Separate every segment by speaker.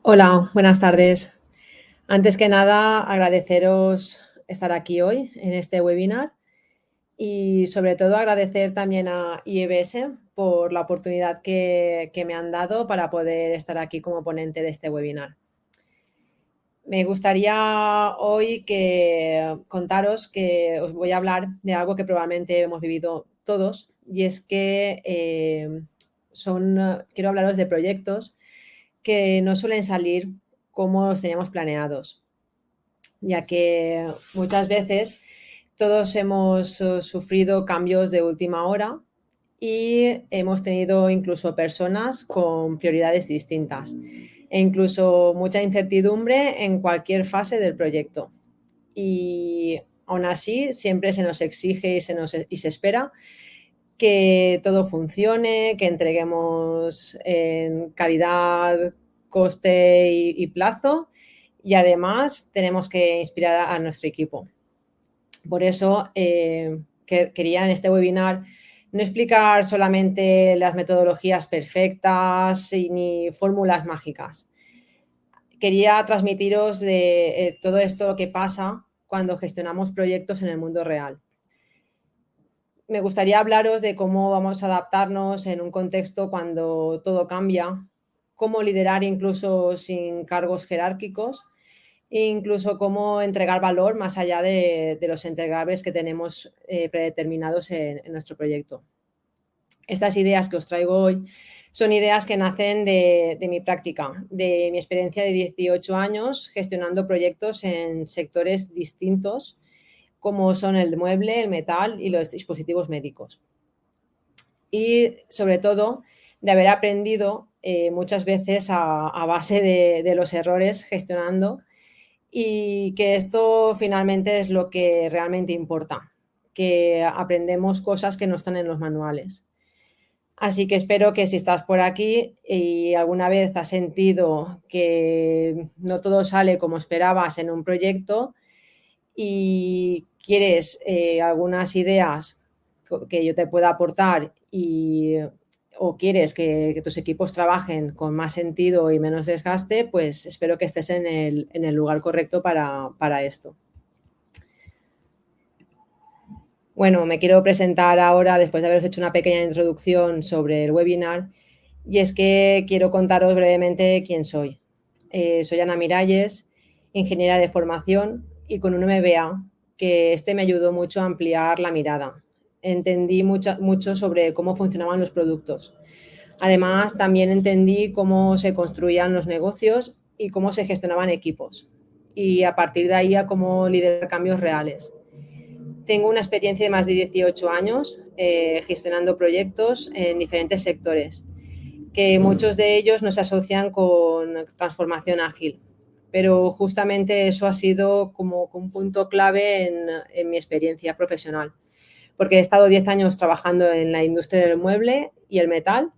Speaker 1: Hola, buenas tardes. Antes que nada, agradeceros estar aquí hoy en este webinar y sobre todo agradecer también a IEBS por la oportunidad que me han dado para poder estar aquí como ponente de este webinar. Me gustaría hoy contaros que os voy a hablar de algo que probablemente hemos vivido todos y es que quiero hablaros de proyectos que no suelen salir como los teníamos planeados, ya que muchas veces todos hemos sufrido cambios de última hora y hemos tenido incluso personas con prioridades distintas e incluso mucha incertidumbre en cualquier fase del proyecto. Y aún así, siempre se nos exige y se espera que todo funcione, que entreguemos en calidad, coste y plazo, y además tenemos que inspirar a nuestro equipo. Por eso quería en este webinar no explicar solamente las metodologías perfectas ni fórmulas mágicas. Quería transmitiros de todo esto lo que pasa cuando gestionamos proyectos en el mundo real. Me gustaría hablaros de cómo vamos a adaptarnos en un contexto cuando todo cambia, cómo liderar incluso sin cargos jerárquicos e incluso cómo entregar valor más allá de los entregables que tenemos predeterminados en nuestro proyecto. Estas ideas que os traigo hoy son ideas que nacen de mi práctica, de mi experiencia de 18 años gestionando proyectos en sectores distintos como son el mueble, el metal y los dispositivos médicos. Y sobre todo de haber aprendido muchas veces a base de los errores gestionando, y que esto finalmente es lo que realmente importa, que aprendemos cosas que no están en los manuales. Así que espero que si estás por aquí y alguna vez has sentido que no todo sale como esperabas en un proyecto y quieres algunas ideas que yo te pueda aportar o quieres que tus equipos trabajen con más sentido y menos desgaste, pues espero que estés en el lugar correcto para esto. Bueno, me quiero presentar ahora después de haberos hecho una pequeña introducción sobre el webinar, y es que quiero contaros brevemente quién soy. Soy Ana Miralles, ingeniera de formación y con un MBA, que me ayudó mucho a ampliar la mirada. Entendí mucho sobre cómo funcionaban los productos. Además, también entendí cómo se construían los negocios y cómo se gestionaban equipos. Y a partir de ahí a cómo liderar cambios reales. Tengo una experiencia de más de 18 años gestionando proyectos en diferentes sectores, que muchos de ellos no se asocian con transformación ágil, pero justamente eso ha sido como un punto clave en mi experiencia profesional, porque he estado 10 años trabajando en la industria del mueble y el metal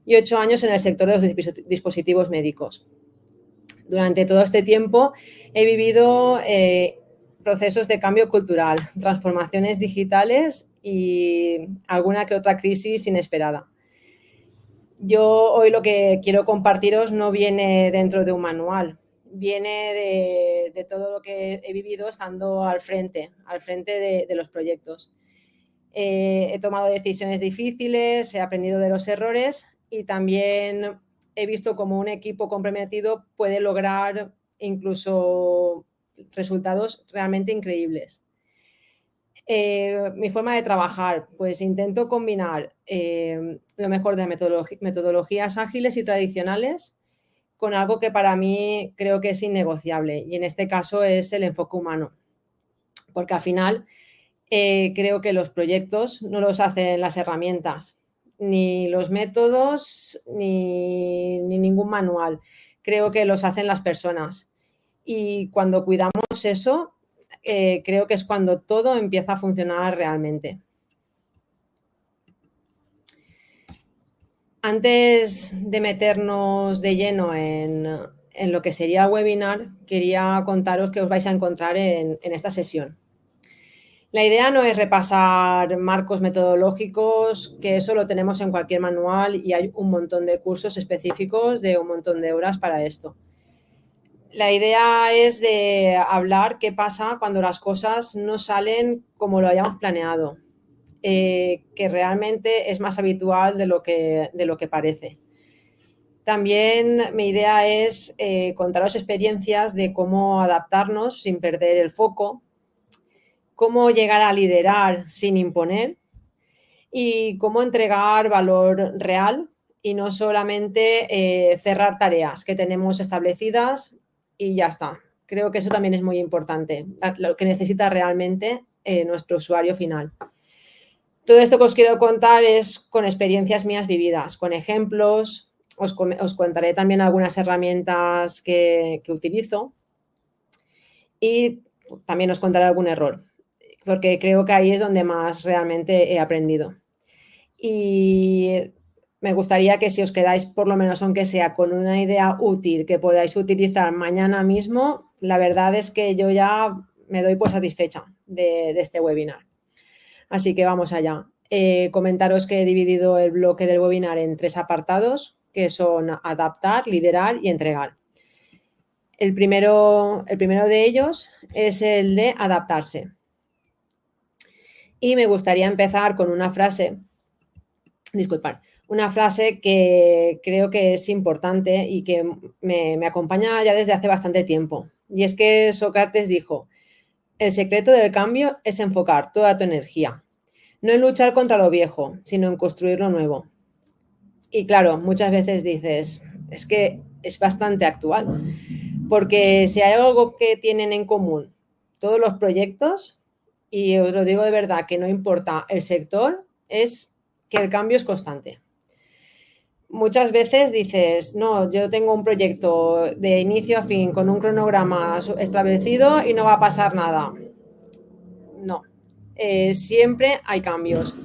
Speaker 1: y 8 años en el sector de los dispositivos médicos. Durante todo este tiempo he vivido procesos de cambio cultural, transformaciones digitales y alguna que otra crisis inesperada. Yo hoy lo que quiero compartiros no viene dentro de un manual, viene de todo lo que he vivido estando al frente de los proyectos. He tomado decisiones difíciles, he aprendido de los errores y también he visto cómo un equipo comprometido puede lograr incluso resultados realmente increíbles. Mi forma de trabajar, pues intento combinar lo mejor de metodologías ágiles y tradicionales con algo que para mí creo que es innegociable, y en este caso es el enfoque humano, porque al final creo que los proyectos no los hacen las herramientas, ni los métodos, ni ningún manual. Creo que los hacen las personas. Y cuando cuidamos eso, creo que es cuando todo empieza a funcionar realmente. Antes de meternos de lleno en lo que sería el webinar, quería contaros qué os vais a encontrar en esta sesión. La idea no es repasar marcos metodológicos, que eso lo tenemos en cualquier manual y hay un montón de cursos específicos de un montón de horas para esto. La idea es de hablar qué pasa cuando las cosas no salen como lo hayamos planeado, que realmente es más habitual de lo que parece. También mi idea es contaros experiencias de cómo adaptarnos sin perder el foco, cómo llegar a liderar sin imponer y cómo entregar valor real y no solamente cerrar tareas que tenemos establecidas y ya está. Creo que eso también es muy importante, lo que necesita realmente nuestro usuario final. Todo esto que os quiero contar es con experiencias mías vividas, con ejemplos. Os contaré también algunas herramientas que utilizo y también os contaré algún error, porque creo que ahí es donde más realmente he aprendido. Y me gustaría que si os quedáis, por lo menos aunque sea con una idea útil que podáis utilizar mañana mismo, la verdad es que yo ya me doy por satisfecha de este webinar. Así que vamos allá. Comentaros que he dividido el bloque del webinar en 3 apartados, que son adaptar, liderar y entregar. El primero de ellos es el de adaptarse. Y me gustaría empezar con una frase que creo que es importante y que me acompaña ya desde hace bastante tiempo. Y es que Sócrates dijo: el secreto del cambio es enfocar toda tu energía, no en luchar contra lo viejo, sino en construir lo nuevo. Y claro, muchas veces dices, es que es bastante actual, porque si hay algo que tienen en común todos los proyectos, y os lo digo de verdad, que no importa el sector, es que el cambio es constante. Muchas veces dices, no, yo tengo un proyecto de inicio a fin con un cronograma establecido y no va a pasar nada. No, siempre hay cambios.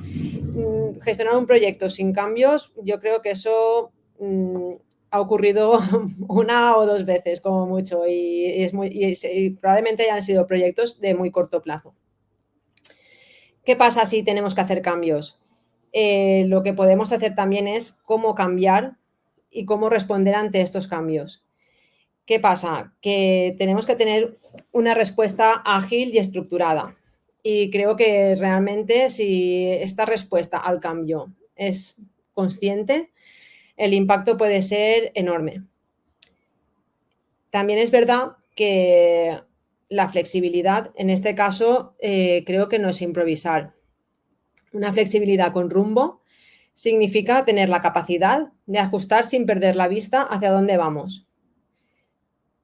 Speaker 1: Gestionar un proyecto sin cambios, yo creo que eso ha ocurrido 1 o 2 veces como mucho y probablemente hayan sido proyectos de muy corto plazo. ¿Qué pasa si tenemos que hacer cambios? Lo que podemos hacer también es cómo cambiar y cómo responder ante estos cambios. ¿Qué pasa? Que tenemos que tener una respuesta ágil y estructurada. Y creo que realmente si esta respuesta al cambio es consciente, el impacto puede ser enorme. También es verdad que la flexibilidad, en este caso, creo que no es improvisar. Una flexibilidad con rumbo significa tener la capacidad de ajustar sin perder la vista hacia dónde vamos.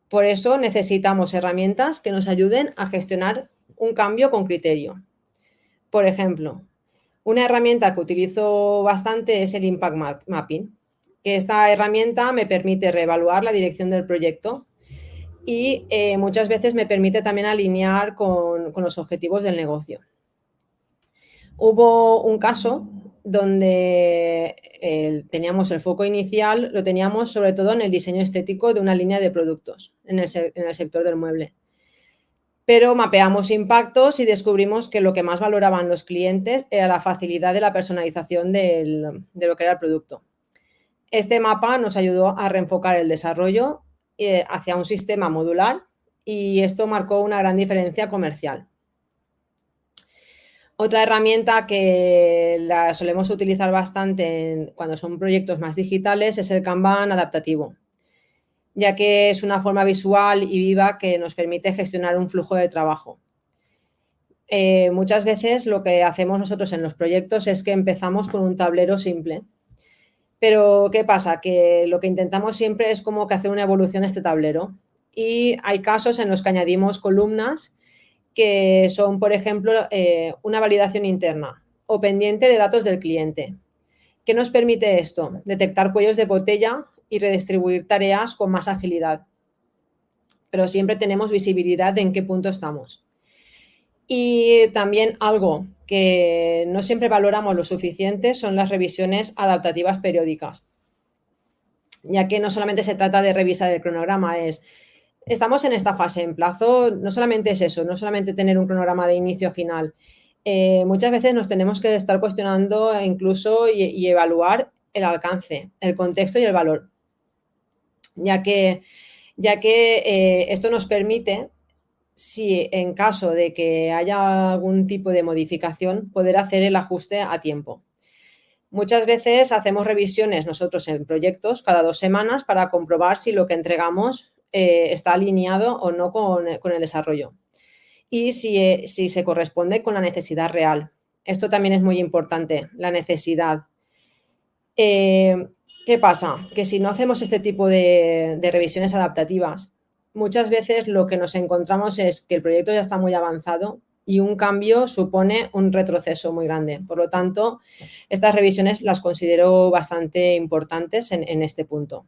Speaker 1: Por eso necesitamos herramientas que nos ayuden a gestionar un cambio con criterio. Por ejemplo, una herramienta que utilizo bastante es el Impact Mapping, que esta herramienta me permite reevaluar la dirección del proyecto y muchas veces me permite también alinear con los objetivos del negocio. Hubo un caso donde teníamos el foco inicial, lo teníamos sobre todo en el diseño estético de una línea de productos en el sector del mueble. Pero mapeamos impactos y descubrimos que lo que más valoraban los clientes era la facilidad de la personalización de lo que era el producto. Este mapa nos ayudó a reenfocar el desarrollo hacia un sistema modular y esto marcó una gran diferencia comercial. Otra herramienta que la solemos utilizar bastante cuando son proyectos más digitales es el Kanban adaptativo, ya que es una forma visual y viva que nos permite gestionar un flujo de trabajo. Muchas veces lo que hacemos nosotros en los proyectos es que empezamos con un tablero simple, pero ¿qué pasa? Que lo que intentamos siempre es como que hacer una evolución de este tablero y hay casos en los que añadimos columnas que son, por ejemplo, una validación interna o pendiente de datos del cliente. ¿Qué nos permite esto? Detectar cuellos de botella y redistribuir tareas con más agilidad. Pero siempre tenemos visibilidad de en qué punto estamos. Y también algo que no siempre valoramos lo suficiente son las revisiones adaptativas periódicas, ya que no solamente se trata de revisar el cronograma, estamos en esta fase en plazo, no solamente es eso, no solamente tener un cronograma de inicio a final. Muchas veces nos tenemos que estar cuestionando incluso y evaluar el alcance, el contexto y el valor, ya que ya que esto nos permite, si en caso de que haya algún tipo de modificación, poder hacer el ajuste a tiempo. Muchas veces hacemos revisiones nosotros en proyectos cada 2 semanas para comprobar si lo que entregamos está alineado o no con el desarrollo y si se corresponde con la necesidad real. Esto también es muy importante, la necesidad. ¿Qué pasa? Que si no hacemos este tipo de revisiones adaptativas, muchas veces lo que nos encontramos es que el proyecto ya está muy avanzado y un cambio supone un retroceso muy grande. Por lo tanto, estas revisiones las considero bastante importantes en este punto.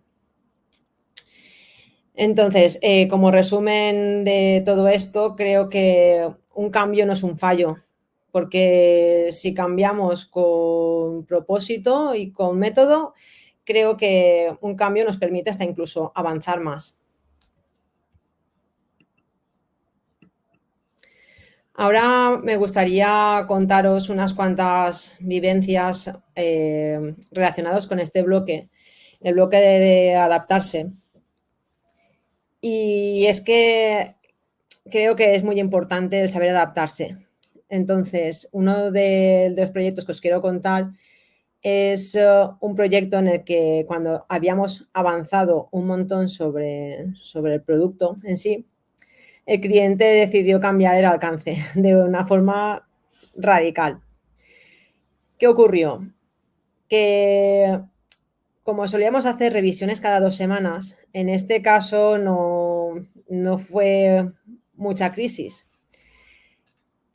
Speaker 1: Entonces, como resumen de todo esto, creo que un cambio no es un fallo, porque si cambiamos con propósito y con método, creo que un cambio nos permite hasta incluso avanzar más. Ahora me gustaría contaros unas cuantas vivencias relacionadas con este bloque, el bloque de adaptarse. Y es que creo que es muy importante el saber adaptarse. Entonces, uno de los proyectos que os quiero contar es un proyecto en el que cuando habíamos avanzado un montón sobre el producto en sí, el cliente decidió cambiar el alcance de una forma radical. ¿Qué ocurrió? Que como solíamos hacer revisiones cada 2 semanas, en este caso no fue mucha crisis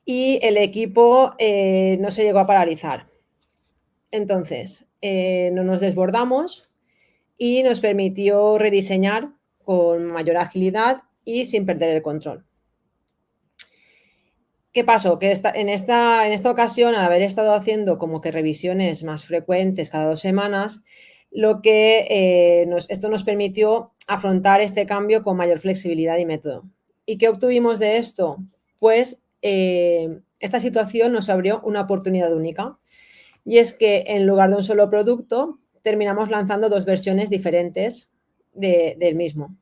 Speaker 1: y el equipo no se llegó a paralizar. Entonces, no nos desbordamos y nos permitió rediseñar con mayor agilidad y sin perder el control. ¿Qué pasó? Que en esta ocasión, al haber estado haciendo como que revisiones más frecuentes cada 2 semanas, esto nos permitió afrontar este cambio con mayor flexibilidad y método. ¿Y qué obtuvimos de esto? Pues esta situación nos abrió una oportunidad única, y es que en lugar de un solo producto, terminamos lanzando 2 versiones diferentes del mismo,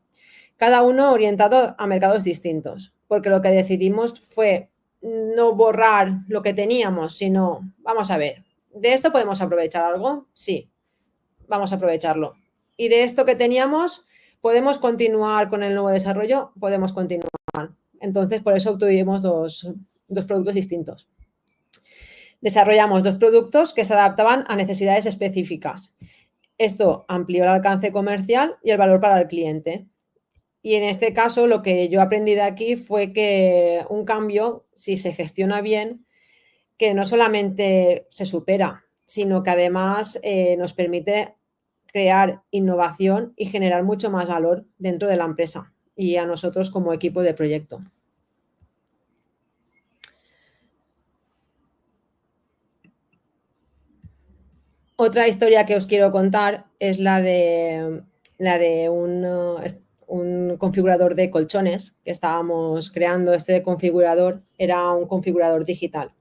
Speaker 1: cada uno orientado a mercados distintos, porque lo que decidimos fue no borrar lo que teníamos, sino, vamos a ver, ¿de esto podemos aprovechar algo? Sí, vamos a aprovecharlo. ¿Y de esto que teníamos, podemos continuar con el nuevo desarrollo? Podemos continuar. Entonces, por eso obtuvimos dos productos distintos. Desarrollamos 2 productos que se adaptaban a necesidades específicas. Esto amplió el alcance comercial y el valor para el cliente. Y en este caso, lo que yo aprendí de aquí fue que un cambio, si se gestiona bien, que no solamente se supera, sino que además nos permite crear innovación y generar mucho más valor dentro de la empresa y a nosotros como equipo de proyecto. Otra historia que os quiero contar es la de un configurador de colchones que estábamos creando. Este configurador era un configurador digital.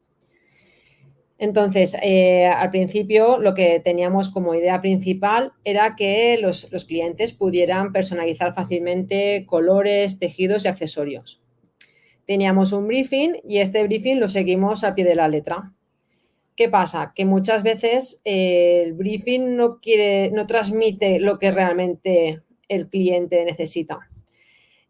Speaker 1: Entonces, al principio lo que teníamos como idea principal era que los clientes pudieran personalizar fácilmente colores, tejidos y accesorios. Teníamos un briefing y este briefing lo seguimos al pie de la letra. ¿Qué pasa? Que muchas veces el briefing no transmite lo que realmente el cliente necesita.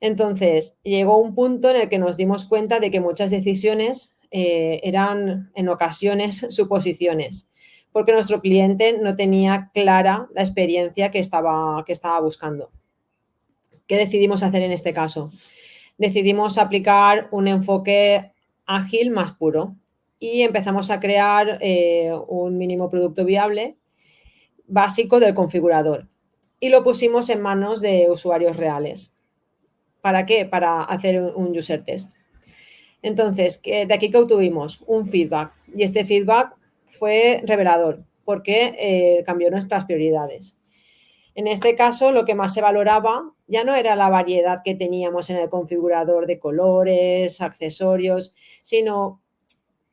Speaker 1: Entonces, llegó un punto en el que nos dimos cuenta de que muchas decisiones eran en ocasiones suposiciones, porque nuestro cliente no tenía clara la experiencia que estaba buscando. ¿Qué decidimos hacer en este caso? Decidimos aplicar un enfoque ágil más puro y empezamos a crear un mínimo producto viable básico del configurador y lo pusimos en manos de usuarios reales. ¿Para qué? Para hacer un user test. Entonces, de aquí que obtuvimos un feedback y este feedback fue revelador porque cambió nuestras prioridades. En este caso, lo que más se valoraba ya no era la variedad que teníamos en el configurador de colores, accesorios, sino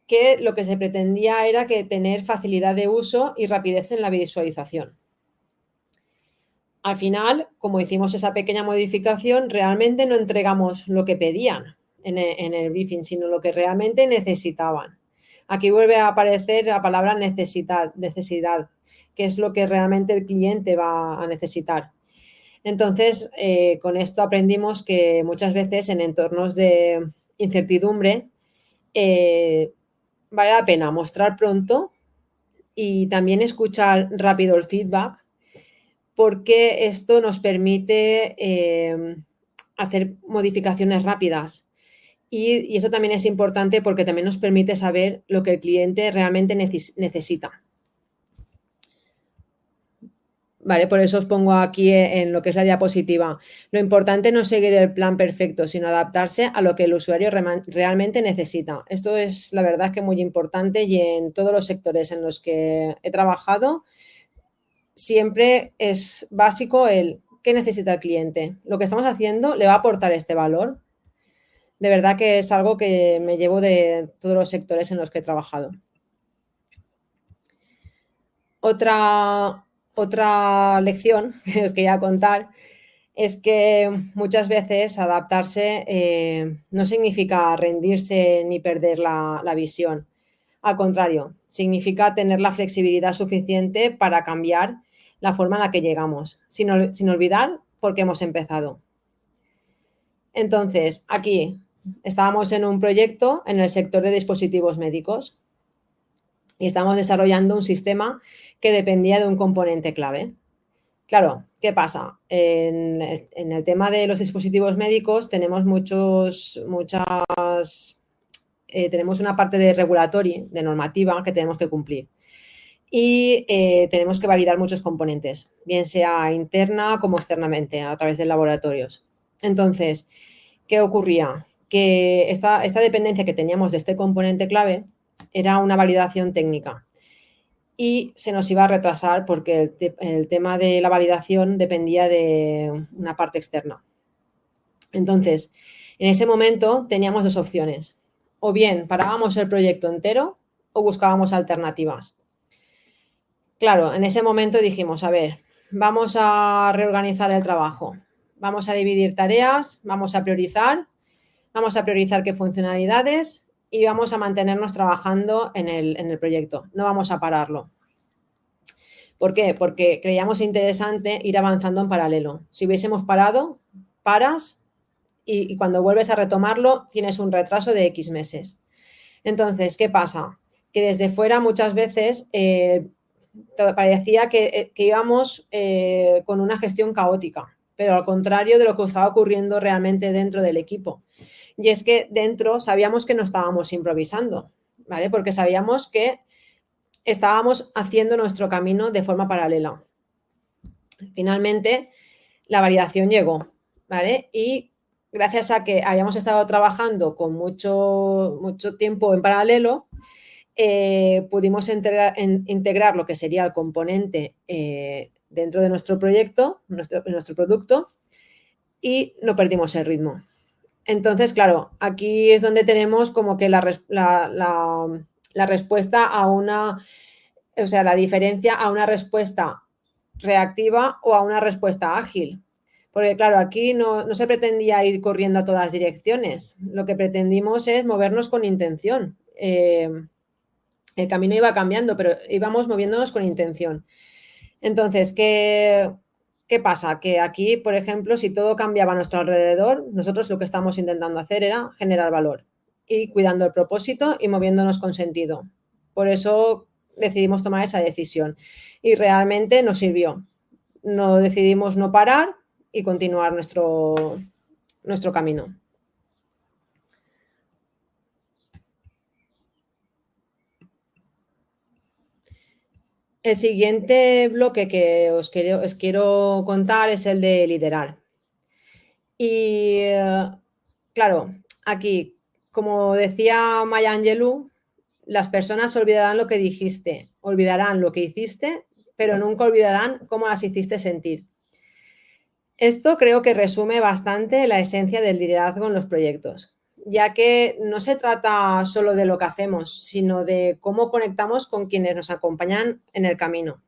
Speaker 1: que lo que se pretendía era tener facilidad de uso y rapidez en la visualización. al final, como hicimos esa pequeña modificación, realmente no entregamos lo que pedían en el briefing, sino lo que realmente necesitaban. Aquí vuelve a aparecer la palabra necesidad, que es lo que realmente el cliente va a necesitar. Entonces, con esto aprendimos que muchas veces en entornos de incertidumbre vale la pena mostrar pronto y también escuchar rápido el feedback, porque esto nos permite hacer modificaciones rápidas. Y eso también es importante porque también nos permite saber lo que el cliente realmente necesita. Vale, por eso os pongo aquí en lo que es la diapositiva. Lo importante no es seguir el plan perfecto, sino adaptarse a lo que el usuario realmente necesita. Esto es la verdad que muy importante y en todos los sectores en los que he trabajado siempre es básico el qué necesita el cliente. Lo que estamos haciendo le va a aportar este valor. De verdad que es algo que me llevo de todos los sectores en los que he trabajado. Otra lección que os quería contar es que muchas veces adaptarse no significa rendirse ni perder la visión. Al contrario, significa tener la flexibilidad suficiente para cambiar la forma en la que llegamos, sin olvidar por qué hemos empezado. Entonces, aquí estábamos en un proyecto en el sector de dispositivos médicos y estamos desarrollando un sistema que dependía de un componente clave. Claro, ¿qué pasa? En el tema de los dispositivos médicos tenemos tenemos una parte de regulatory, de normativa que tenemos que cumplir. Y tenemos que validar muchos componentes, bien sea interna como externamente, a través de laboratorios. Entonces, ¿qué ocurría? Que esta dependencia que teníamos de este componente clave era una validación técnica y se nos iba a retrasar porque el tema de la validación dependía de una parte externa. Entonces, en ese momento teníamos dos opciones. O bien parábamos el proyecto entero o buscábamos alternativas. Claro, en ese momento dijimos, a ver, vamos a reorganizar el trabajo, vamos a dividir tareas, vamos a priorizar qué funcionalidades y vamos a mantenernos trabajando en el proyecto, no vamos a pararlo. ¿Por qué? Porque creíamos interesante ir avanzando en paralelo. Si hubiésemos parado, paras y cuando vuelves a retomarlo tienes un retraso de X meses. Entonces, ¿qué pasa? Que desde fuera muchas veces parecía que íbamos con una gestión caótica, pero al contrario de lo que estaba ocurriendo realmente dentro del equipo. Y es que dentro sabíamos que no estábamos improvisando, ¿vale? Porque sabíamos que estábamos haciendo nuestro camino de forma paralela. Finalmente, la validación llegó, ¿vale? Y gracias a que habíamos estado trabajando con mucho tiempo en paralelo, pudimos integrar lo que sería el componente dentro de nuestro proyecto, nuestro producto, y no perdimos el ritmo. Entonces, claro, aquí es donde tenemos como que la respuesta a la diferencia a una respuesta reactiva o a una respuesta ágil. Porque, claro, aquí no se pretendía ir corriendo a todas direcciones. Lo que pretendimos es movernos con intención. El camino iba cambiando, pero íbamos moviéndonos con intención. Entonces, ¿qué pasa? Que aquí, por ejemplo, si todo cambiaba a nuestro alrededor, nosotros lo que estamos intentando hacer era generar valor y cuidando el propósito y moviéndonos con sentido. Por eso decidimos tomar esa decisión y realmente nos sirvió. No decidimos no parar y continuar nuestro camino. El siguiente bloque que os quiero contar es el de liderar. Y claro, aquí, como decía Maya Angelou, las personas olvidarán lo que dijiste, olvidarán lo que hiciste, pero nunca olvidarán cómo las hiciste sentir. Esto creo que resume bastante la esencia del liderazgo en los proyectos, ya que no se trata solo de lo que hacemos, sino de cómo conectamos con quienes nos acompañan en el camino.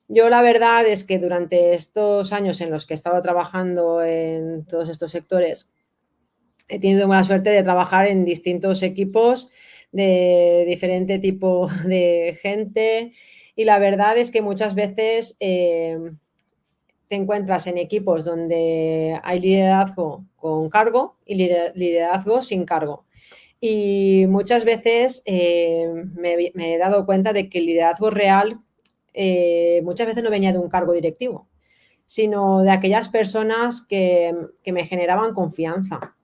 Speaker 1: Yo la verdad es que durante estos años en los que he estado trabajando en todos estos sectores, he tenido la suerte de trabajar en distintos equipos de diferente tipo de gente y la verdad es que muchas veces te encuentras en equipos donde hay liderazgo con cargo y liderazgo sin cargo. Y muchas veces me he dado cuenta de que el liderazgo real muchas veces no venía de un cargo directivo, sino de aquellas personas que me generaban confianza.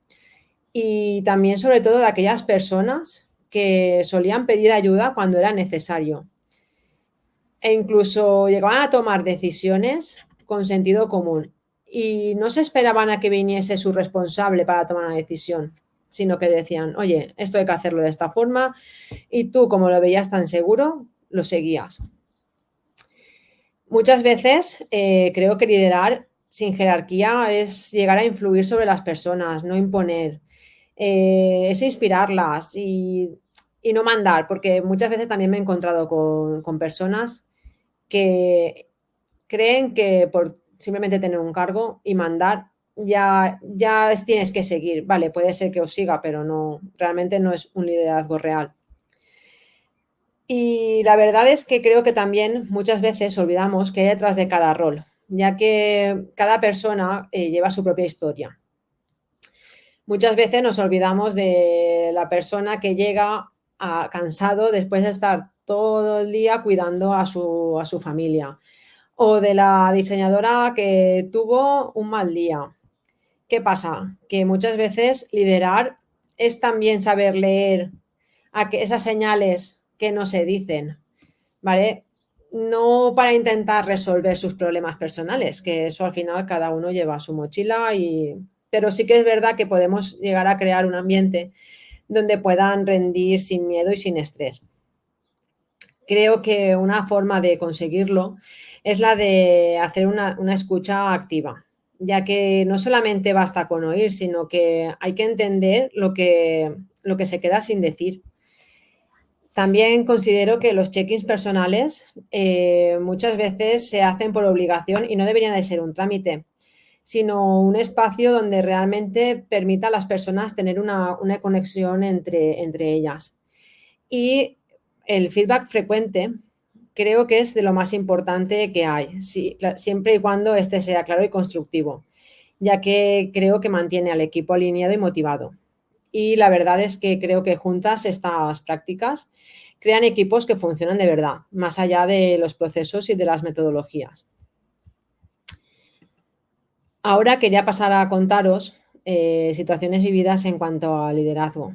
Speaker 1: Y también, sobre todo, de aquellas personas que solían pedir ayuda cuando era necesario. E incluso llegaban a tomar decisiones con sentido común. Y no se esperaban a que viniese su responsable para tomar una decisión, sino que decían, oye, esto hay que hacerlo de esta forma, y tú, como lo veías tan seguro, lo seguías. Muchas veces creo que liderar sin jerarquía es llegar a influir sobre las personas, no imponer, es inspirarlas y no mandar, porque muchas veces también me he encontrado con personas que creen que por simplemente tener un cargo y mandar ya tienes que seguir. Vale, puede ser que os siga, pero no, realmente no es un liderazgo real. Y la verdad es que creo que también muchas veces olvidamos que hay detrás de cada rol, ya que cada persona lleva su propia historia. Muchas veces nos olvidamos de la persona que llega cansado después de estar todo el día cuidando a su familia, o de la diseñadora que tuvo un mal día. ¿Qué pasa? Que muchas veces liderar es también saber leer esas señales que no se dicen, ¿vale? No para intentar resolver sus problemas personales, que eso al final cada uno lleva su mochila pero sí que es verdad que podemos llegar a crear un ambiente donde puedan rendir sin miedo y sin estrés. Creo que una forma de conseguirlo es la de hacer una escucha activa, ya que no solamente basta con oír, sino que hay que entender lo que se queda sin decir. También considero que los check-ins personales muchas veces se hacen por obligación y no deberían de ser un trámite, sino un espacio donde realmente permita a las personas tener una conexión entre ellas. Y el feedback frecuente creo que es de lo más importante que hay, siempre y cuando este sea claro y constructivo, ya que creo que mantiene al equipo alineado y motivado. Y la verdad es que creo que juntas estas prácticas crean equipos que funcionan de verdad, más allá de los procesos y de las metodologías. Ahora quería pasar a contaros situaciones vividas en cuanto a liderazgo.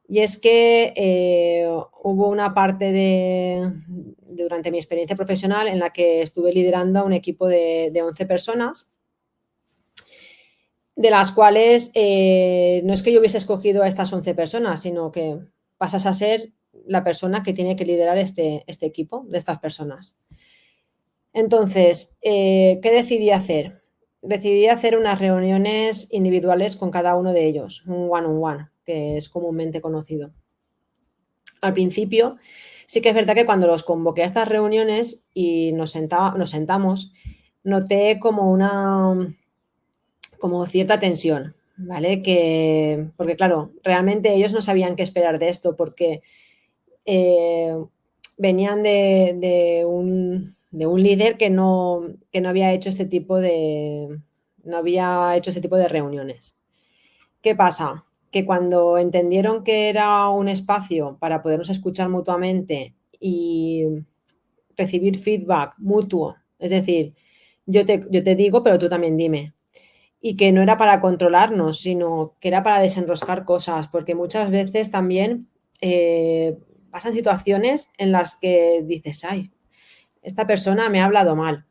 Speaker 1: Y es que hubo una parte durante mi experiencia profesional en la que estuve liderando a un equipo de 11 personas, de las cuales no es que yo hubiese escogido a estas 11 personas, sino que pasas a ser la persona que tiene que liderar este equipo de estas personas. Entonces, ¿qué decidí hacer? Decidí hacer unas reuniones individuales con cada uno de ellos, un one-on-one, que es comúnmente conocido. Al principio, sí que es verdad que cuando los convoqué a estas reuniones y nos sentamos, noté como cierta tensión, ¿vale? Porque claro, realmente ellos no sabían qué esperar de esto porque eh, venían de un líder que no había hecho no había hecho este tipo de reuniones. ¿Qué pasa? Que cuando entendieron que era un espacio para podernos escuchar mutuamente y recibir feedback mutuo, es decir, yo te digo, pero tú también dime, y que no era para controlarnos, sino que era para desenroscar cosas, porque muchas veces también pasan situaciones en las que dices, ay, esta persona me ha hablado mal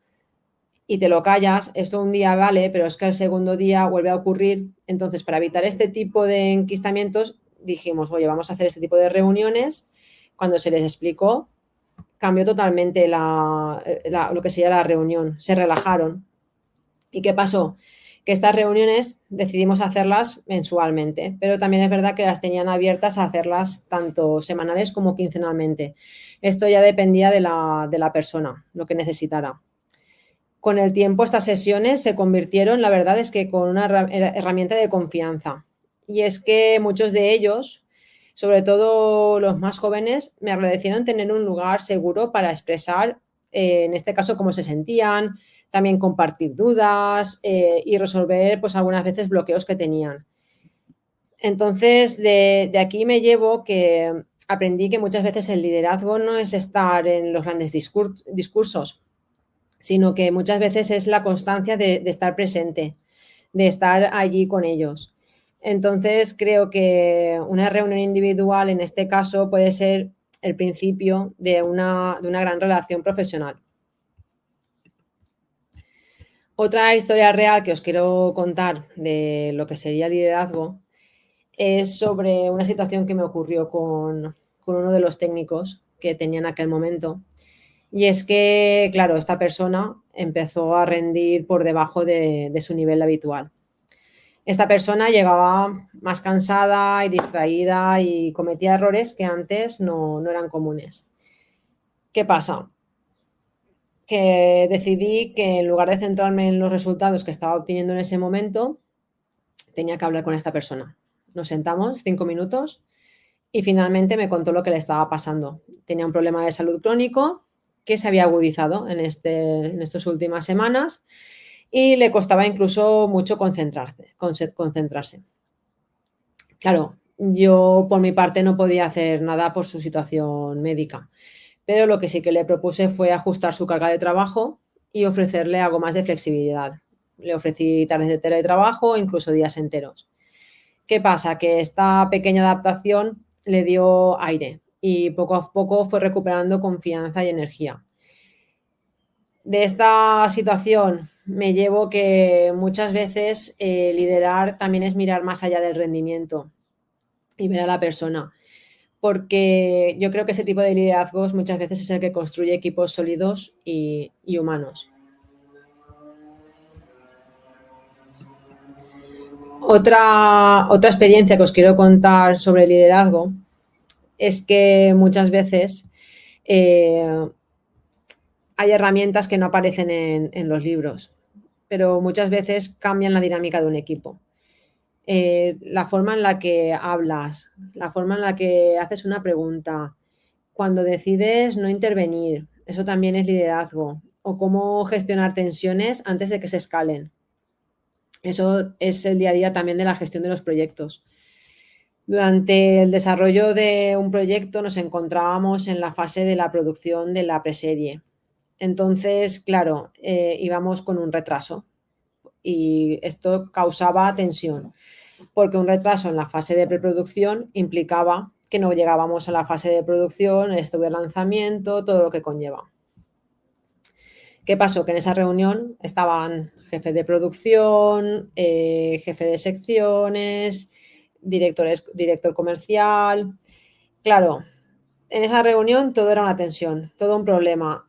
Speaker 1: y te lo callas, esto un día vale, pero es que el segundo día vuelve a ocurrir. Entonces, para evitar este tipo de enquistamientos, dijimos, oye, vamos a hacer este tipo de reuniones. Cuando se les explicó, cambió totalmente lo que sería la reunión, se relajaron. ¿Y qué pasó? que estas reuniones decidimos hacerlas mensualmente, pero también es verdad que las tenían abiertas a hacerlas tanto semanales como quincenalmente. Esto ya dependía de la persona, lo que necesitara. Con el tiempo, estas sesiones se convirtieron, la verdad es que con una herramienta de confianza. Y es que muchos de ellos, sobre todo los más jóvenes, me agradecieron tener un lugar seguro para expresar, en este caso, cómo se sentían, también compartir dudas y resolver, pues, algunas veces bloqueos que tenían. Entonces, de aquí me llevo que aprendí que muchas veces el liderazgo no es estar en los grandes discursos, sino que muchas veces es la constancia de estar presente, de estar allí con ellos. Entonces, creo que una reunión individual, en este caso, puede ser el principio de una gran relación profesional. Otra historia real que os quiero contar de lo que sería liderazgo es sobre una situación que me ocurrió con uno de los técnicos que tenía en aquel momento. Y es que, claro, esta persona empezó a rendir por debajo de su nivel habitual. Esta persona llegaba más cansada y distraída y cometía errores que antes no eran comunes. ¿Qué pasa? Que decidí que en lugar de centrarme en los resultados que estaba obteniendo en ese momento, tenía que hablar con esta persona. Nos sentamos 5 minutos y finalmente me contó lo que le estaba pasando. Tenía un problema de salud crónico que se había agudizado en estas últimas semanas y le costaba incluso mucho concentrarse. Claro, yo por mi parte no podía hacer nada por su situación médica, pero lo que sí que le propuse fue ajustar su carga de trabajo y ofrecerle algo más de flexibilidad. Le ofrecí tardes de teletrabajo, incluso días enteros. ¿Qué pasa? Que esta pequeña adaptación le dio aire y poco a poco fue recuperando confianza y energía. De esta situación me llevo que muchas veces liderar también es mirar más allá del rendimiento y ver a la persona, porque yo creo que ese tipo de liderazgos muchas veces es el que construye equipos sólidos y humanos. Otra experiencia que os quiero contar sobre liderazgo es que muchas veces hay herramientas que no aparecen en los libros, pero muchas veces cambian la dinámica de un equipo. La forma en la que hablas, la forma en la que haces una pregunta, cuando decides no intervenir, eso también es liderazgo, o cómo gestionar tensiones antes de que se escalen. Eso es el día a día también de la gestión de los proyectos. Durante el desarrollo de un proyecto nos encontrábamos en la fase de la producción de la preserie. Entonces, claro, íbamos con un retraso y esto causaba tensión, porque un retraso en la fase de preproducción implicaba que no llegábamos a la fase de producción, esto de lanzamiento, todo lo que conlleva. ¿Qué pasó? Que en esa reunión estaban jefe de producción, jefe de secciones, director comercial. Claro, en esa reunión todo era una tensión, todo un problema.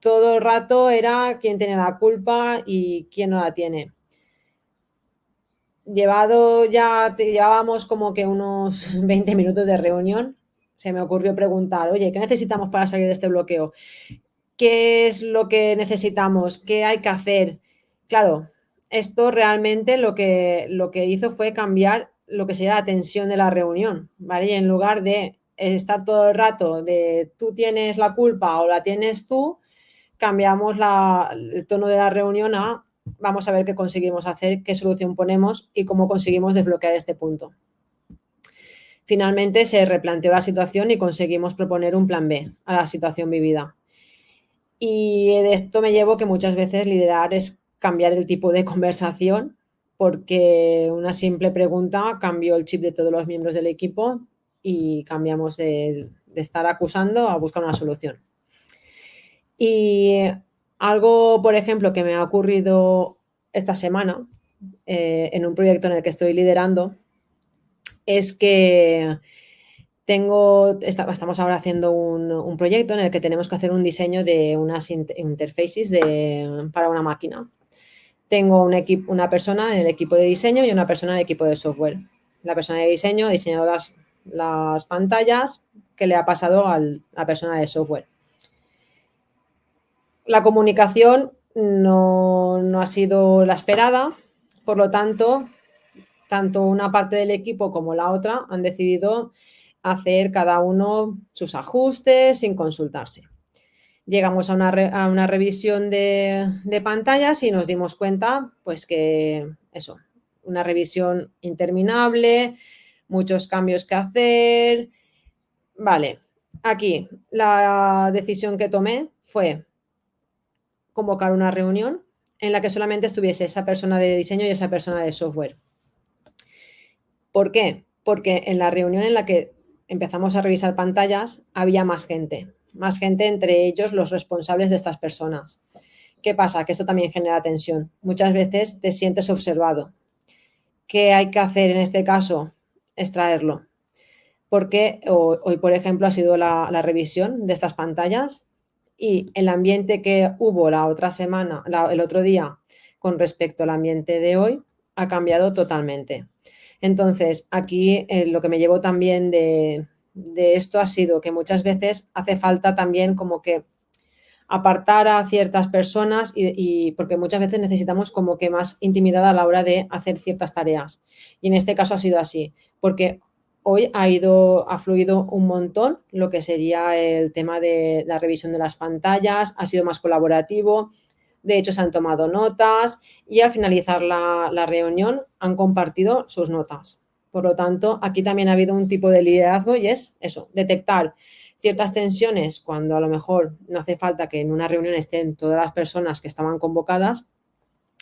Speaker 1: Todo el rato era quién tiene la culpa y quién no la tiene. Llevábamos como que unos 20 minutos de reunión. Se me ocurrió preguntar, oye, ¿qué necesitamos para salir de este bloqueo? ¿Qué es lo que necesitamos? ¿Qué hay que hacer? Claro, esto realmente lo que hizo fue cambiar lo que sería la tensión de la reunión, ¿vale? Y en lugar de estar todo el rato de tú tienes la culpa o la tienes tú, cambiamos el tono de la reunión a vamos a ver qué conseguimos hacer, qué solución ponemos y cómo conseguimos desbloquear este punto. Finalmente se replanteó la situación y conseguimos proponer un plan B a la situación vivida. Y de esto me llevo que muchas veces liderar es cambiar el tipo de conversación, porque una simple pregunta cambió el chip de todos los miembros del equipo y cambiamos de estar acusando a buscar una solución. Y algo, por ejemplo, que me ha ocurrido esta semana en un proyecto en el que estoy liderando es que estamos ahora haciendo un proyecto en el que tenemos que hacer un diseño de unas interfaces para una máquina. tengo una persona en el equipo de diseño y una persona en el equipo de software. La persona de diseño ha diseñado las pantallas que le ha pasado a la persona de software. La comunicación no ha sido la esperada, por lo tanto, tanto una parte del equipo como la otra han decidido hacer cada uno sus ajustes sin consultarse. Llegamos a una revisión de pantallas y nos dimos cuenta, pues que eso, una revisión interminable, muchos cambios que hacer. Vale, aquí la decisión que tomé fue convocar una reunión en la que solamente estuviese esa persona de diseño y esa persona de software. ¿Por qué? Porque en la reunión en la que empezamos a revisar pantallas había más gente entre ellos los responsables de estas personas. ¿Qué pasa? Que esto también genera tensión. Muchas veces te sientes observado. ¿Qué hay que hacer en este caso? Extraerlo. Porque hoy, por ejemplo, ha sido la revisión de estas pantallas y el ambiente que hubo la otra semana, el otro día, con respecto al ambiente de hoy, ha cambiado totalmente. Entonces, aquí lo que me llevo también de esto ha sido que muchas veces hace falta también como que apartar a ciertas personas y porque muchas veces necesitamos como que más intimidad a la hora de hacer ciertas tareas. Y en este caso ha sido así, porque hoy ha fluido un montón lo que sería el tema de la revisión de las pantallas, ha sido más colaborativo, de hecho se han tomado notas y al finalizar la reunión han compartido sus notas. Por lo tanto, aquí también ha habido un tipo de liderazgo y es eso, detectar ciertas tensiones cuando a lo mejor no hace falta que en una reunión estén todas las personas que estaban convocadas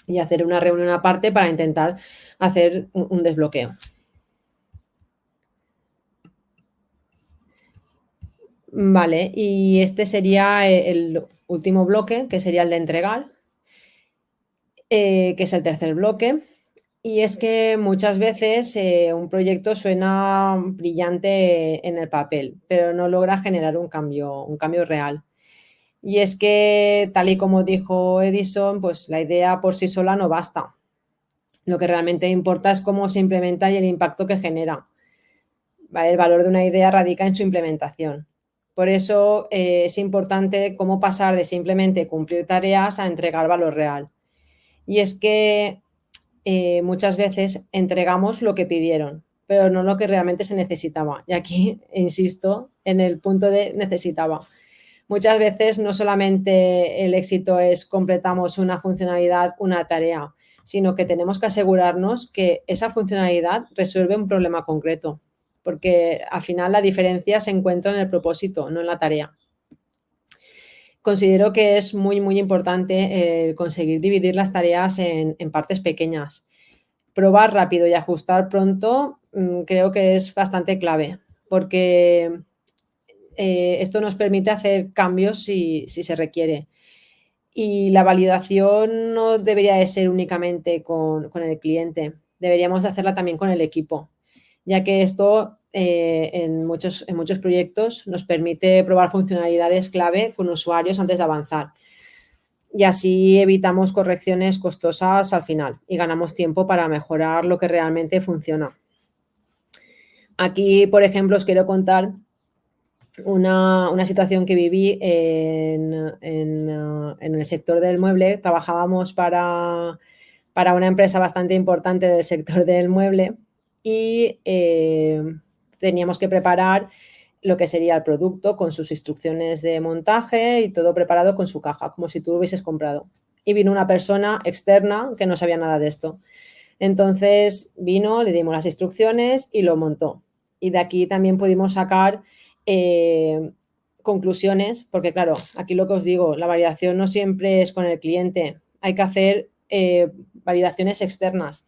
Speaker 1: y hacer una reunión aparte para intentar hacer un desbloqueo. Vale, y este sería el último bloque, que sería el de entregar, que es el tercer bloque. Y es que muchas veces un proyecto suena brillante en el papel, pero no logra generar un cambio real. Y es que, tal y como dijo Edison, pues la idea por sí sola no basta. Lo que realmente importa es cómo se implementa y el impacto que genera. ¿Vale? El valor de una idea radica en su implementación. Por eso es importante cómo pasar de simplemente cumplir tareas a entregar valor real. Y es que muchas veces entregamos lo que pidieron, pero no lo que realmente se necesitaba. Y aquí insisto en el punto de necesitaba. Muchas veces no solamente el éxito es completamos una funcionalidad, una tarea, sino que tenemos que asegurarnos que esa funcionalidad resuelve un problema concreto, porque al final la diferencia se encuentra en el propósito, no en la tarea. Considero que es muy, muy importante conseguir dividir las tareas en partes pequeñas. Probar rápido y ajustar pronto creo que es bastante clave, porque esto nos permite hacer cambios si se requiere. Y la validación no debería de ser únicamente con el cliente, deberíamos de hacerla también con el equipo, ya que esto en muchos proyectos nos permite probar funcionalidades clave con usuarios antes de avanzar. Y así evitamos correcciones costosas al final y ganamos tiempo para mejorar lo que realmente funciona. Aquí, por ejemplo, os quiero contar una situación que viví en el sector del mueble. Trabajábamos para una empresa bastante importante del sector del mueble y teníamos que preparar lo que sería el producto con sus instrucciones de montaje y todo preparado con su caja, como si tú lo hubieses comprado. Y vino una persona externa que no sabía nada de esto. Entonces vino, le dimos las instrucciones y lo montó. Y de aquí también pudimos sacar conclusiones, porque claro, aquí lo que os digo, la validación no siempre es con el cliente, hay que hacer validaciones externas,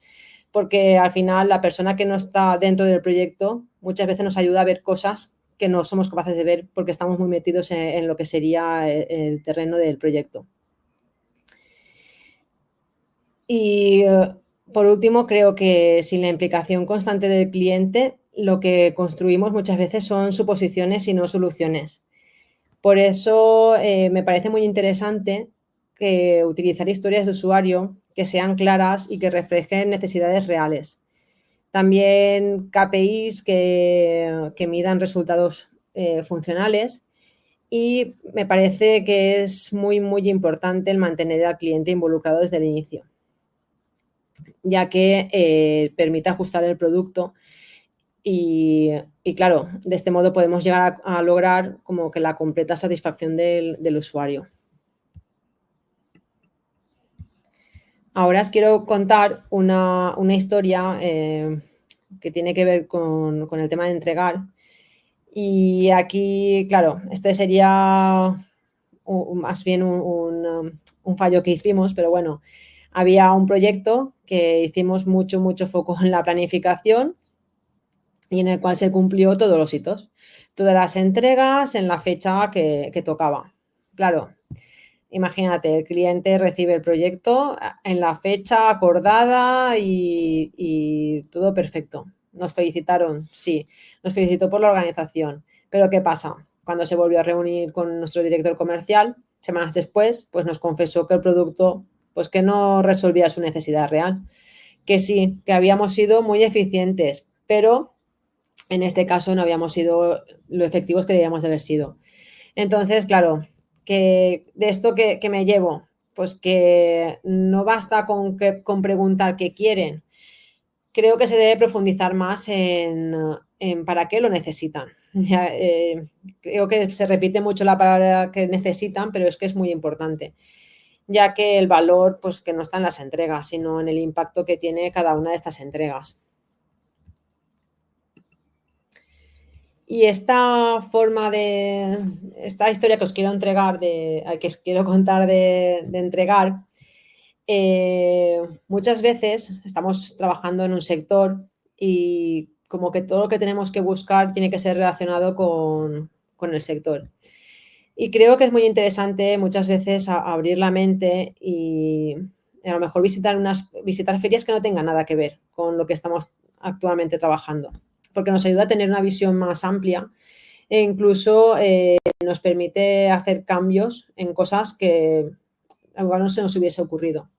Speaker 1: porque al final la persona que no está dentro del proyecto muchas veces nos ayuda a ver cosas que no somos capaces de ver porque estamos muy metidos en lo que sería el terreno del proyecto. Y por último, creo que sin la implicación constante del cliente, lo que construimos muchas veces son suposiciones y no soluciones. Por eso me parece muy interesante utilizar historias de usuario que sean claras y que reflejen necesidades reales. También KPIs que midan resultados funcionales. Y me parece que es muy, muy importante el mantener al cliente involucrado desde el inicio, ya que permite ajustar el producto y claro, de este modo podemos llegar a lograr como que la completa satisfacción del usuario. Ahora os quiero contar una historia que tiene que ver con el tema de entregar. Y aquí, claro, este sería más bien un fallo que hicimos, pero bueno, había un proyecto que hicimos mucho, mucho foco en la planificación y en el cual se cumplió todos los hitos, todas las entregas en la fecha que tocaba. Claro, imagínate, el cliente recibe el proyecto en la fecha acordada y todo perfecto. Nos felicitaron, sí, nos felicitó por la organización. Pero ¿qué pasa? Cuando se volvió a reunir con nuestro director comercial, semanas después, pues nos confesó que el producto, pues que no resolvía su necesidad real. Que sí, que habíamos sido muy eficientes, pero en este caso no habíamos sido lo efectivos que deberíamos de haber sido. Entonces, claro, que de esto que me llevo, pues que no basta con preguntar qué quieren. Creo que se debe profundizar más en para qué lo necesitan. Ya, creo que se repite mucho la palabra que necesitan, pero es que es muy importante, ya que el valor, pues que no está en las entregas, sino en el impacto que tiene cada una de estas entregas. Y esta historia que os quiero entregar, que os quiero contar de entregar, muchas veces estamos trabajando en un sector y como que todo lo que tenemos que buscar tiene que ser relacionado con el sector. Y creo que es muy interesante muchas veces abrir la mente y a lo mejor visitar ferias que no tengan nada que ver con lo que estamos actualmente trabajando, porque nos ayuda a tener una visión más amplia e incluso nos permite hacer cambios en cosas que igual no se nos hubiese ocurrido.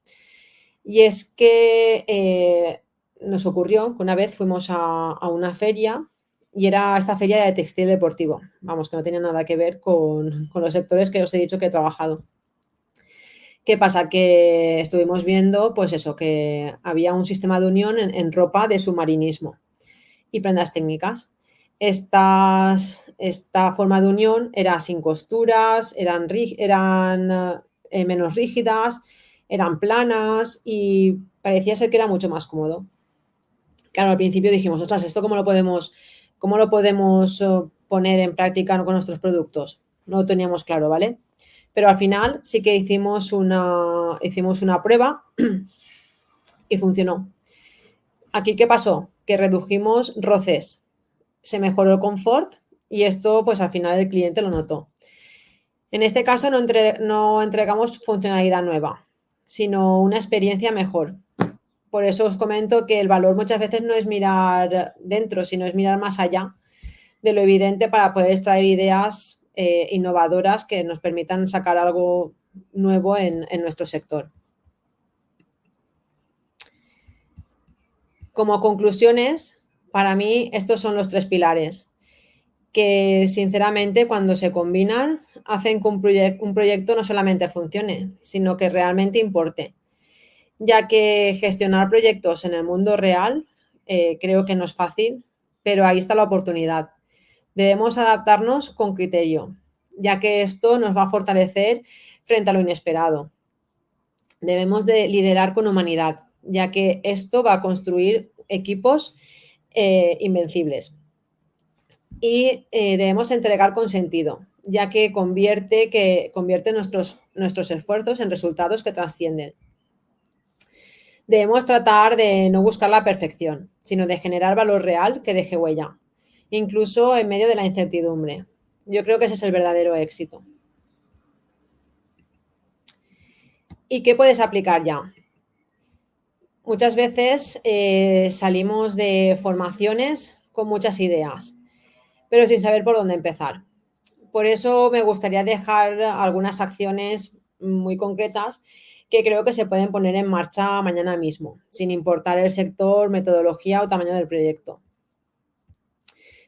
Speaker 1: Y es que nos ocurrió que una vez fuimos a una feria y era esta feria de textil deportivo. Vamos, que no tenía nada que ver con los sectores que os he dicho que he trabajado. ¿Qué pasa? Que estuvimos viendo, pues eso, que había un sistema de unión en ropa de submarinismo y prendas técnicas. Esta forma de unión era sin costuras, eran menos rígidas, eran planas y parecía ser que era mucho más cómodo. Claro, al principio dijimos, ostras, ¿esto cómo lo podemos poner en práctica con nuestros productos? No lo teníamos claro, ¿vale? Pero al final sí que hicimos una prueba y funcionó. Aquí, ¿qué pasó? Que redujimos roces, se mejoró el confort y esto, pues al final el cliente lo notó. En este caso no entregamos funcionalidad nueva, sino una experiencia mejor. Por eso os comento que el valor muchas veces no es mirar dentro, sino es mirar más allá de lo evidente para poder extraer ideas innovadoras que nos permitan sacar algo nuevo en nuestro sector. Como conclusiones, para mí estos son los 3 pilares que sinceramente cuando se combinan hacen que un proyecto no solamente funcione, sino que realmente importe, ya que gestionar proyectos en el mundo real creo que no es fácil, pero ahí está la oportunidad. Debemos adaptarnos con criterio, ya que esto nos va a fortalecer frente a lo inesperado. Debemos de liderar con humanidad, ya que esto va a construir equipos invencibles. Y debemos entregar con sentido, ya que convierte nuestros esfuerzos en resultados que trascienden. Debemos tratar de no buscar la perfección, sino de generar valor real que deje huella, incluso en medio de la incertidumbre. Yo creo que ese es el verdadero éxito. ¿Y qué puedes aplicar ya? Muchas veces salimos de formaciones con muchas ideas, pero sin saber por dónde empezar. Por eso me gustaría dejar algunas acciones muy concretas que creo que se pueden poner en marcha mañana mismo, sin importar el sector, metodología o tamaño del proyecto.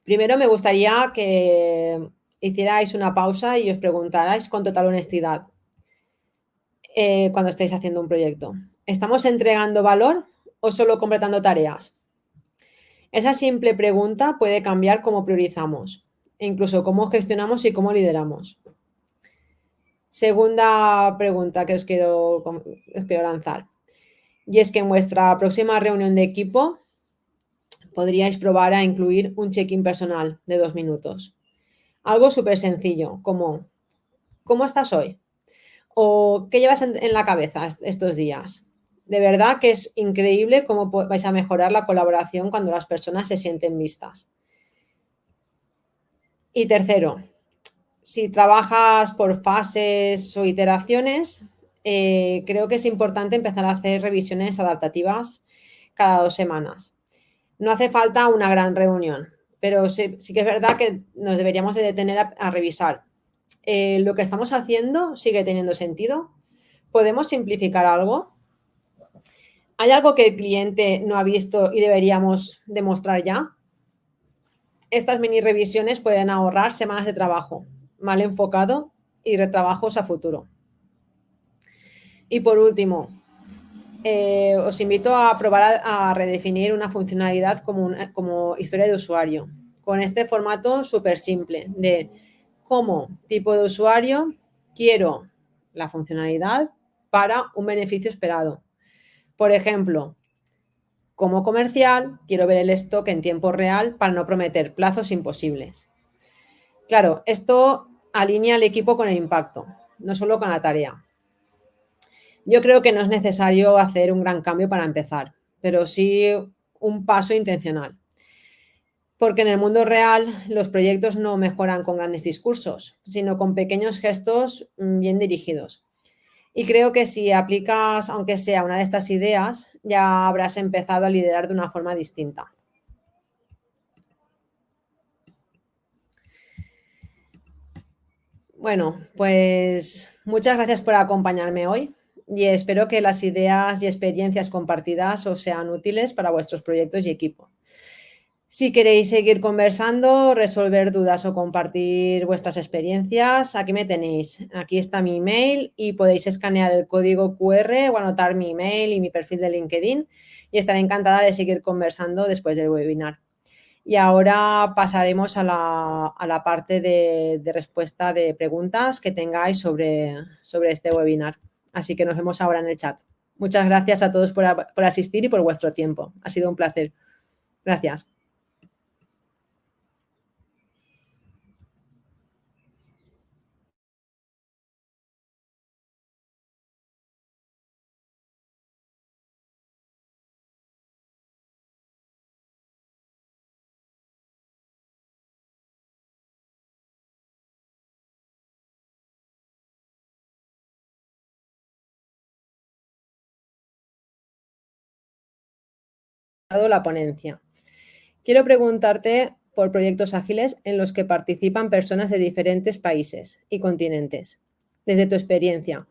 Speaker 1: Primero me gustaría que hicierais una pausa y os preguntarais con total honestidad cuando estéis haciendo un proyecto. ¿Estamos entregando valor o solo completando tareas? Esa simple pregunta puede cambiar cómo priorizamos, e incluso cómo gestionamos y cómo lideramos. Segunda pregunta que os quiero lanzar. Y es que en vuestra próxima reunión de equipo podríais probar a incluir un check-in personal de 2 minutos. Algo súper sencillo, como ¿cómo estás hoy? O ¿qué llevas en la cabeza estos días? De verdad que es increíble cómo vais a mejorar la colaboración cuando las personas se sienten vistas. Y tercero, si trabajas por fases o iteraciones, creo que es importante empezar a hacer revisiones adaptativas cada 2 semanas. No hace falta una gran reunión, pero sí que es verdad que nos deberíamos de detener a revisar. ¿Lo que estamos haciendo sigue teniendo sentido? ¿Podemos simplificar algo? ¿Hay algo que el cliente no ha visto y deberíamos demostrar ya? Estas mini revisiones pueden ahorrar semanas de trabajo mal enfocado y retrabajos a futuro. Y por último, os invito a probar a redefinir una funcionalidad como historia de usuario, con este formato súper simple de como tipo de usuario quiero la funcionalidad para un beneficio esperado. Por ejemplo, como comercial quiero ver el stock en tiempo real para no prometer plazos imposibles. Claro, esto alinea al equipo con el impacto, no solo con la tarea. Yo creo que no es necesario hacer un gran cambio para empezar, pero sí un paso intencional. Porque en el mundo real los proyectos no mejoran con grandes discursos, sino con pequeños gestos bien dirigidos. Y creo que si aplicas, aunque sea una de estas ideas, ya habrás empezado a liderar de una forma distinta. Bueno, pues muchas gracias por acompañarme hoy y espero que las ideas y experiencias compartidas os sean útiles para vuestros proyectos y equipo. Si queréis seguir conversando, resolver dudas o compartir vuestras experiencias, aquí me tenéis. Aquí está mi email y podéis escanear el código QR o anotar mi email y mi perfil de LinkedIn y estaré encantada de seguir conversando después del webinar. Y ahora pasaremos a la parte de respuesta de preguntas que tengáis sobre este webinar. Así que nos vemos ahora en el chat. Muchas gracias a todos por asistir y por vuestro tiempo. Ha sido un placer. Gracias. La ponencia. Quiero preguntarte por proyectos ágiles en los que participan personas de diferentes países y continentes. Desde tu experiencia,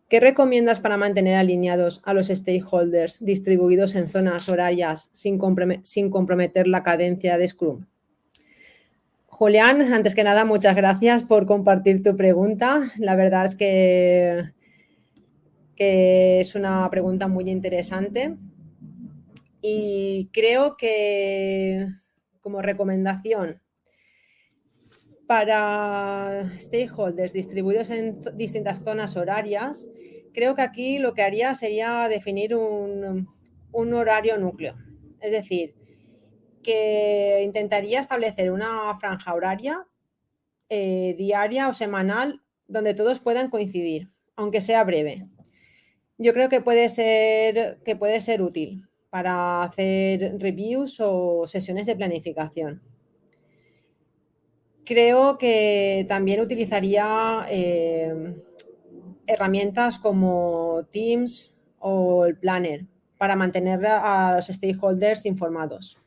Speaker 1: ¿qué recomiendas para mantener alineados a los stakeholders distribuidos en zonas horarias sin comprometer la cadencia de Scrum? Julián, antes que nada, muchas gracias por compartir tu pregunta. La verdad es que es una pregunta muy interesante y creo que como recomendación para stakeholders distribuidos en distintas zonas horarias, creo que aquí lo que haría sería definir un horario núcleo. Es decir, que intentaría establecer una franja horaria diaria o semanal donde todos puedan coincidir, aunque sea breve. Yo creo que puede ser útil para hacer reviews o sesiones de planificación. Creo que también utilizaría herramientas como Teams o el Planner para mantener a los stakeholders informados.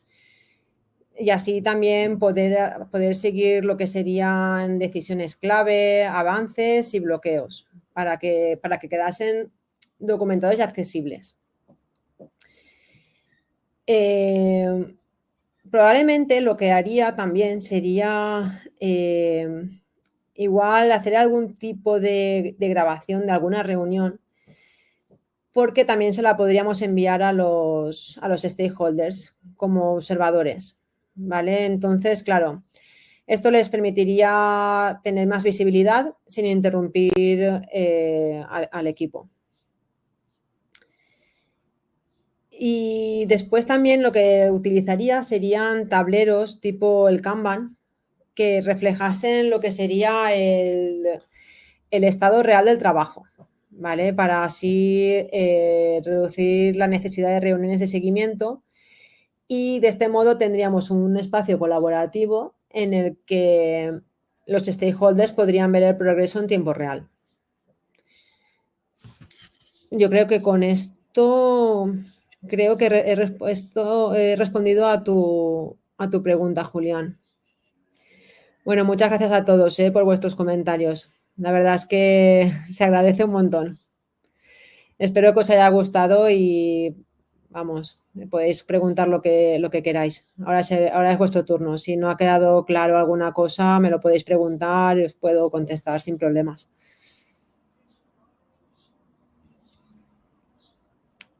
Speaker 1: Y así también poder seguir lo que serían decisiones clave, avances y bloqueos para que quedasen documentados y accesibles. Probablemente lo que haría también sería igual hacer algún tipo de grabación de alguna reunión, porque también se la podríamos enviar a los stakeholders como observadores, ¿vale? Entonces, claro, esto les permitiría tener más visibilidad sin interrumpir al equipo. Y después también lo que utilizaría serían tableros tipo el Kanban que reflejasen lo que sería el estado real del trabajo, ¿vale? Para así reducir la necesidad de reuniones de seguimiento y de este modo tendríamos un espacio colaborativo en el que los stakeholders podrían ver el progreso en tiempo real. Yo creo que con esto he respondido a tu pregunta, Julián. Bueno, muchas gracias a todos por vuestros comentarios. La verdad es que se agradece un montón. Espero que os haya gustado y vamos, podéis preguntar lo que queráis. Ahora es vuestro turno. Si no ha quedado claro alguna cosa, me lo podéis preguntar y os puedo contestar sin problemas.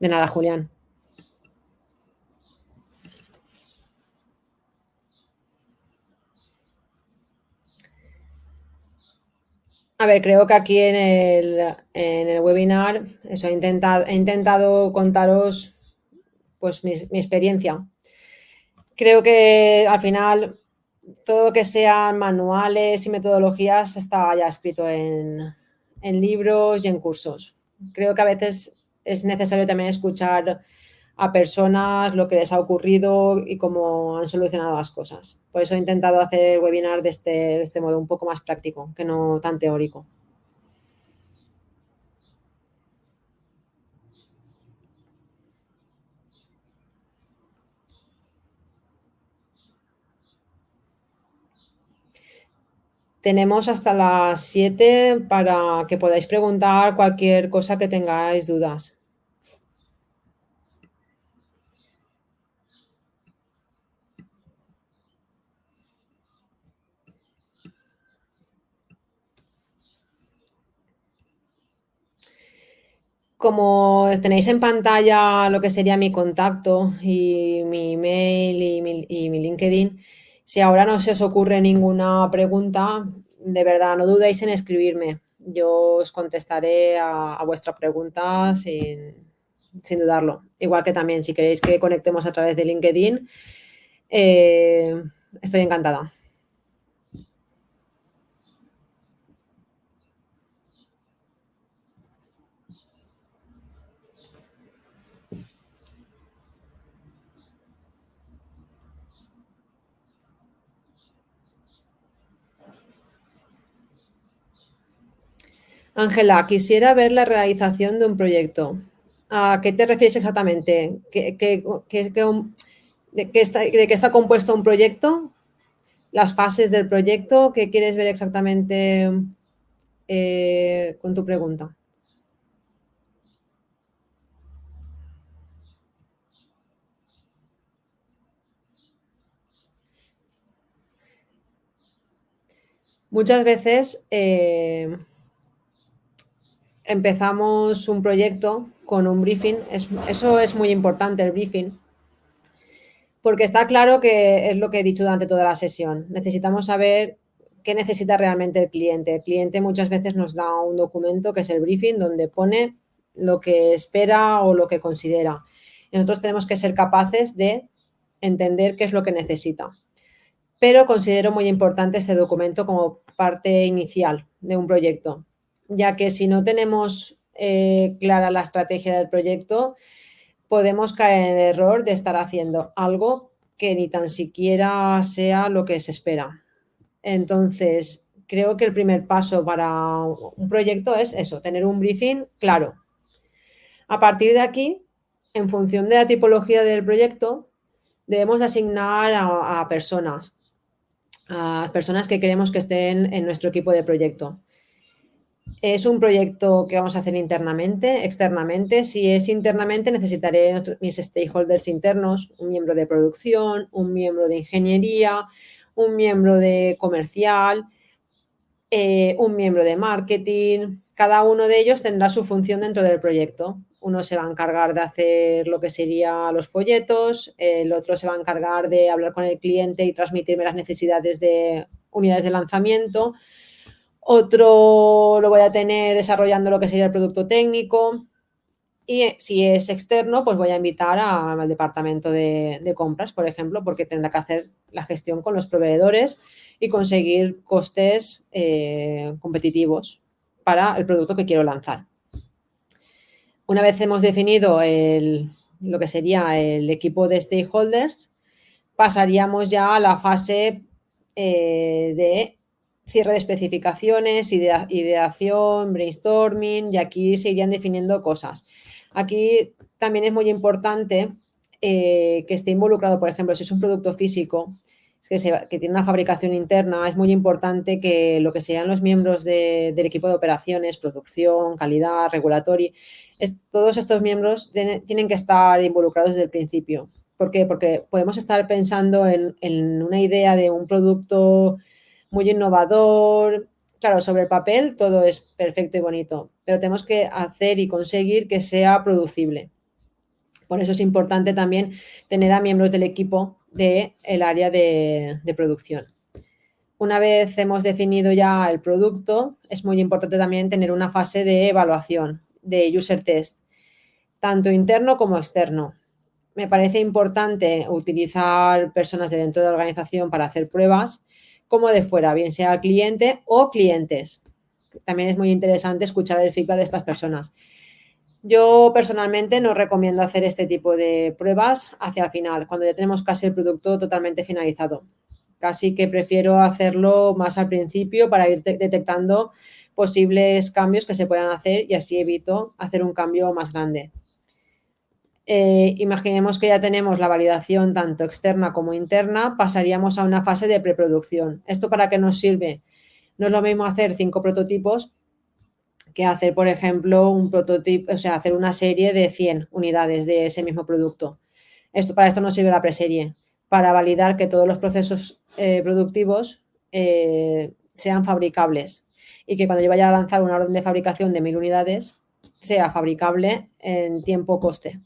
Speaker 1: De nada, Julián. A ver, creo que aquí en el webinar he intentado contaros pues mi experiencia. Creo que al final todo lo que sean manuales y metodologías está ya escrito en libros y en cursos. Creo que a veces es necesario también escuchar a personas lo que les ha ocurrido y cómo han solucionado las cosas. Por eso he intentado hacer el webinar de este modo un poco más práctico, que no tan teórico. Tenemos hasta las 7 para que podáis preguntar cualquier cosa que tengáis dudas. Como tenéis en pantalla lo que sería mi contacto y mi email y mi LinkedIn, si ahora no se os ocurre ninguna pregunta, de verdad no dudéis en escribirme. Yo os contestaré a vuestra pregunta sin dudarlo. Igual que también si queréis que conectemos a través de LinkedIn, eh, estoy encantada. Ángela, quisiera ver la realización de un proyecto. ¿A qué te refieres exactamente? ¿De qué está compuesto un proyecto? ¿Las fases del proyecto? ¿Qué quieres ver exactamente con tu pregunta? Muchas veces empezamos un proyecto con un briefing. Eso es muy importante, el briefing, porque está claro que es lo que he dicho durante toda la sesión. Necesitamos saber qué necesita realmente el cliente. El cliente muchas veces nos da un documento que es el briefing, donde pone lo que espera o lo que considera. Y nosotros tenemos que ser capaces de entender qué es lo que necesita. Pero considero muy importante este documento como parte inicial de un proyecto, ya que si no tenemos clara la estrategia del proyecto, podemos caer en el error de estar haciendo algo que ni tan siquiera sea lo que se espera. Entonces, creo que el primer paso para un proyecto es eso, tener un briefing claro. A partir de aquí, en función de la tipología del proyecto, debemos asignar a personas que queremos que estén en nuestro equipo de proyecto. ¿Es un proyecto que vamos a hacer internamente, externamente? Si es internamente, necesitaré mis stakeholders internos, un miembro de producción, un miembro de ingeniería, un miembro de comercial, un miembro de marketing. Cada uno de ellos tendrá su función dentro del proyecto. Uno se va a encargar de hacer lo que serían los folletos, el otro se va a encargar de hablar con el cliente y transmitirme las necesidades de unidades de lanzamiento. Otro lo voy a tener desarrollando lo que sería el producto técnico. Y si es externo, pues voy a invitar al departamento de compras, por ejemplo, porque tendrá que hacer la gestión con los proveedores y conseguir costes competitivos para el producto que quiero lanzar. Una vez hemos definido lo que sería el equipo de stakeholders, pasaríamos ya a la fase de cierre de especificaciones, ideación, brainstorming, y aquí se irían definiendo cosas. Aquí también es muy importante que esté involucrado, por ejemplo, si es un producto físico que tiene una fabricación interna, es muy importante que lo que sean los miembros del equipo de operaciones, producción, calidad, regulatory, todos estos miembros tienen que estar involucrados desde el principio. ¿Por qué? Porque podemos estar pensando en una idea de un producto muy innovador. Claro, sobre el papel todo es perfecto y bonito, pero tenemos que hacer y conseguir que sea producible. Por eso es importante también tener a miembros del equipo del área de producción. Una vez hemos definido ya el producto, es muy importante también tener una fase de evaluación, de user test, tanto interno como externo. Me parece importante utilizar personas de dentro de la organización para hacer pruebas, como de fuera, bien sea cliente o clientes. También es muy interesante escuchar el feedback de estas personas. Yo personalmente no recomiendo hacer este tipo de pruebas hacia el final, cuando ya tenemos casi el producto totalmente finalizado. Casi que prefiero hacerlo más al principio para ir detectando posibles cambios que se puedan hacer y así evito hacer un cambio más grande. Imaginemos que ya tenemos la validación tanto externa como interna, pasaríamos a una fase de preproducción. ¿Esto para qué nos sirve? No es lo mismo hacer 5 prototipos que hacer, por ejemplo, un prototipo, o sea, hacer una serie de 100 unidades de ese mismo producto. Para esto nos sirve la preserie, para validar que todos los procesos productivos sean fabricables y que cuando yo vaya a lanzar una orden de fabricación de 1000 unidades sea fabricable en tiempo-coste.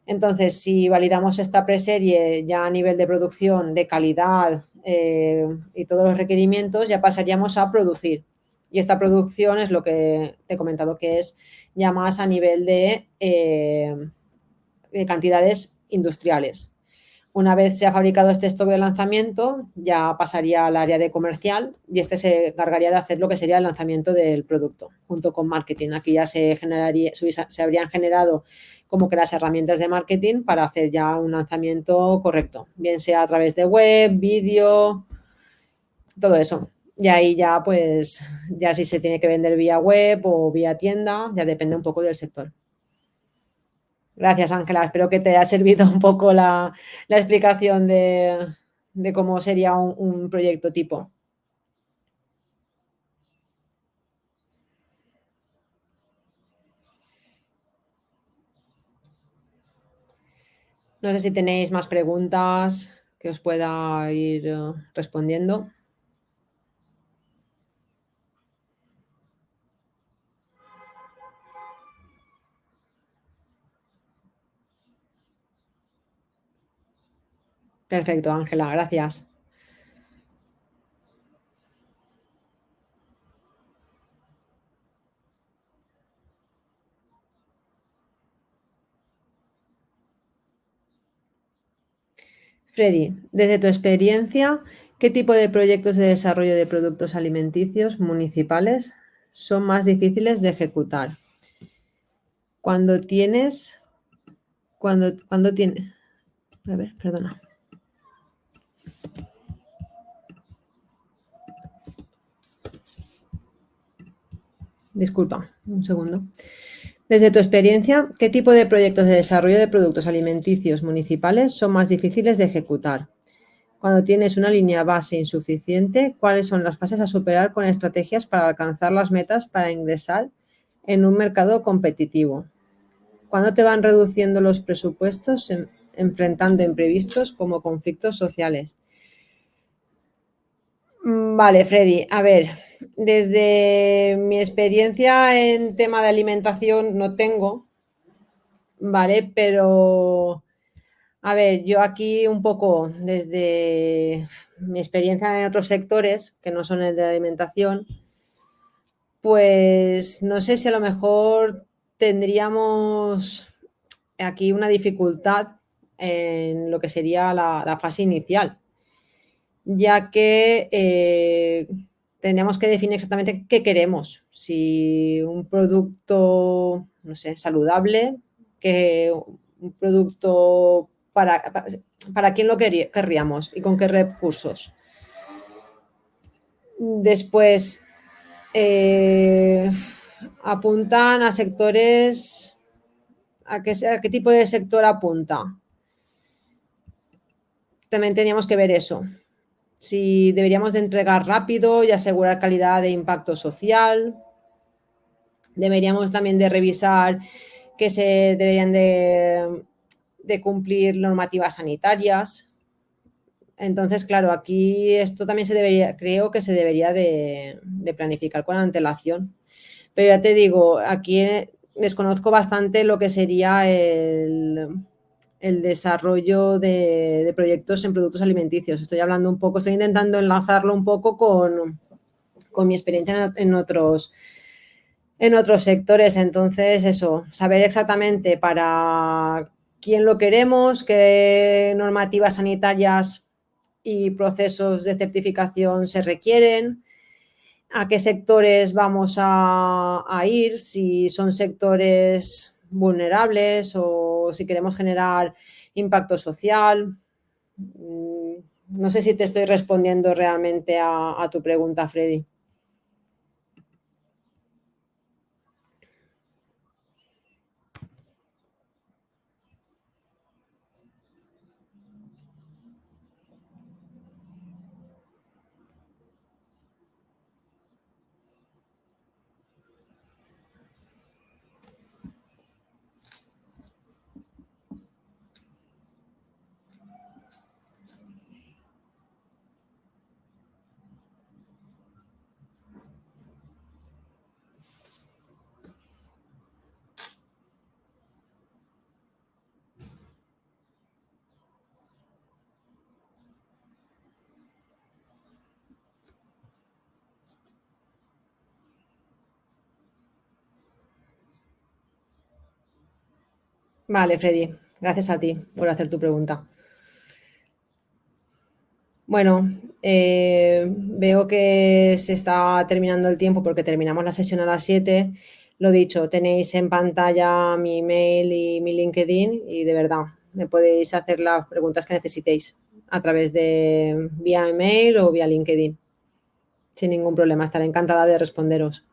Speaker 1: Entonces, si validamos esta preserie ya a nivel de producción, de calidad y todos los requerimientos, ya pasaríamos a producir. Y esta producción es lo que te he comentado, que es ya más a nivel de cantidades industriales. Una vez se ha fabricado este stock de lanzamiento, ya pasaría al área de comercial y este se encargaría de hacer lo que sería el lanzamiento del producto, junto con marketing. Aquí ya se habrían generado como que las herramientas de marketing para hacer ya un lanzamiento correcto, bien sea a través de web, vídeo, todo eso. Y ahí ya, pues, ya si se tiene que vender vía web o vía tienda, ya depende un poco del sector. Gracias, Ángela. Espero que te haya servido un poco la explicación de cómo sería un proyecto tipo. No sé si tenéis más preguntas que os pueda ir respondiendo. Perfecto, Ángela. Gracias. Freddy, desde tu experiencia, ¿qué tipo de proyectos de desarrollo de productos alimenticios municipales son más difíciles de ejecutar? Cuando tienes, a ver, perdona. Disculpa, un segundo. Desde tu experiencia, ¿qué tipo de proyectos de desarrollo de productos alimenticios municipales son más difíciles de ejecutar? Cuando tienes una línea base insuficiente, ¿cuáles son las fases a superar con estrategias para alcanzar las metas para ingresar en un mercado competitivo? ¿Cuándo te van reduciendo los presupuestos enfrentando imprevistos como conflictos sociales? Vale, Freddy, a ver, desde mi experiencia en tema de alimentación no tengo, ¿vale? Pero, a ver, yo aquí un poco desde mi experiencia en otros sectores que no son el de alimentación, pues no sé si a lo mejor tendríamos aquí una dificultad en lo que sería la fase inicial, ya que tendríamos que definir exactamente qué queremos, si un producto, no sé, saludable, que un producto para quién lo querríamos y con qué recursos. Después, eh, apuntan a sectores, a qué tipo de sector apunta. También teníamos que ver eso. Si deberíamos de entregar rápido y asegurar calidad e impacto social. Deberíamos también de revisar que se deberían de cumplir normativas sanitarias. Entonces, claro, aquí esto también creo que se debería de planificar con antelación. Pero ya te digo, aquí desconozco bastante lo que sería el desarrollo de proyectos en productos alimenticios. Estoy intentando enlazarlo un poco con mi experiencia en otros sectores. Entonces, eso, saber exactamente para quién lo queremos, qué normativas sanitarias y procesos de certificación se requieren, a qué sectores vamos a ir, si son sectores vulnerables o si queremos generar impacto social. No sé si te estoy respondiendo realmente a tu pregunta, Freddy. Vale, Freddy, gracias a ti por hacer tu pregunta. Bueno, veo que se está terminando el tiempo porque terminamos la sesión a las 7. Lo dicho, tenéis en pantalla mi email y mi LinkedIn y de verdad me podéis hacer las preguntas que necesitéis a través de vía email o vía LinkedIn. Sin ningún problema, estaré encantada de responderos.